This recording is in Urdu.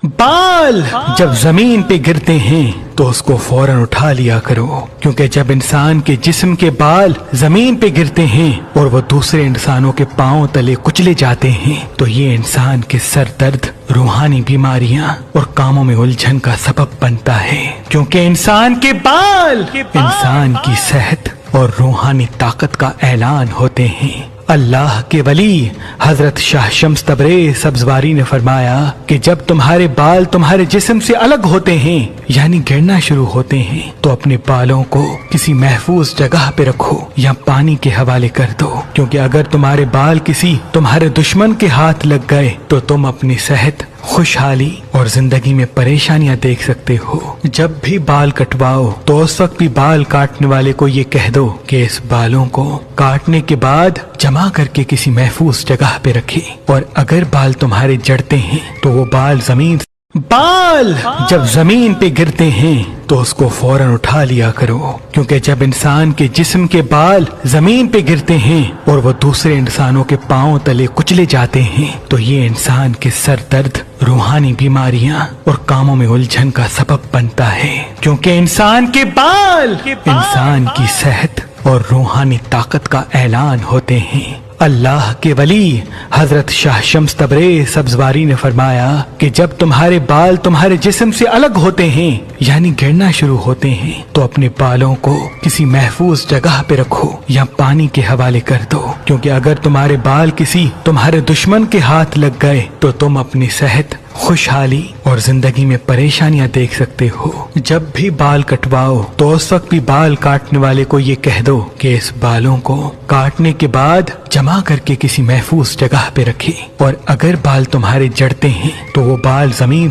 بال جب زمین پہ گرتے ہیں تو اس کو فوراً اٹھا لیا کرو، کیونکہ جب انسان کے جسم کے بال زمین پہ گرتے ہیں اور وہ دوسرے انسانوں کے پاؤں تلے کچلے جاتے ہیں تو یہ انسان کے سر درد، روحانی بیماریاں اور کاموں میں الجھن کا سبب بنتا ہے، کیونکہ انسان کے بال انسان کی صحت اور روحانی طاقت کا اعلان ہوتے ہیں۔ اللہ کے ولی حضرت شاہ شمس تبریز سبزواری نے فرمایا کہ جب تمہارے بال تمہارے جسم سے الگ ہوتے ہیں یعنی گرنا شروع ہوتے ہیں تو اپنے بالوں کو کسی محفوظ جگہ پہ رکھو یا پانی کے حوالے کر دو، کیونکہ اگر تمہارے بال کسی تمہارے دشمن کے ہاتھ لگ گئے تو تم اپنی صحت، خوشحالی اور زندگی میں پریشانیاں دیکھ سکتے ہو۔ جب بھی بال کٹواؤ تو اس وقت بھی بال کاٹنے والے کو یہ کہہ دو کہ اس بالوں کو کاٹنے کے بعد جمع کر کے کسی محفوظ جگہ پہ رکھے، اور اگر بال تمہارے جڑتے ہیں تو وہ بال بال جب زمین پہ گرتے ہیں تو اس کو فوراً اٹھا لیا کرو، کیونکہ جب انسان کے جسم کے بال زمین پہ گرتے ہیں اور وہ دوسرے انسانوں کے پاؤں تلے کچلے جاتے ہیں تو یہ انسان کے سر درد، روحانی بیماریاں اور کاموں میں الجھن کا سبب بنتا ہے، کیونکہ انسان کے بال انسان کی صحت اور روحانی طاقت کا اعلان ہوتے ہیں۔ اللہ کے ولی حضرت شاہ شمس تبریز سبزواری نے فرمایا کہ جب تمہارے بال تمہارے جسم سے الگ ہوتے ہیں یعنی گرنا شروع ہوتے ہیں تو اپنے بالوں کو کسی محفوظ جگہ پہ رکھو یا پانی کے حوالے کر دو، کیونکہ اگر تمہارے بال کسی تمہارے دشمن کے ہاتھ لگ گئے تو تم اپنی صحت، خوشحالی اور زندگی میں پریشانیاں دیکھ سکتے ہو۔ جب بھی بال کٹواؤ تو اس وقت بھی بال کاٹنے والے کو یہ کہہ دو کہ اس بالوں کو کاٹنے کے بعد جمع کر کے کسی محفوظ جگہ پہ رکھے، اور اگر بال تمہارے جڑتے ہیں تو وہ بال زمین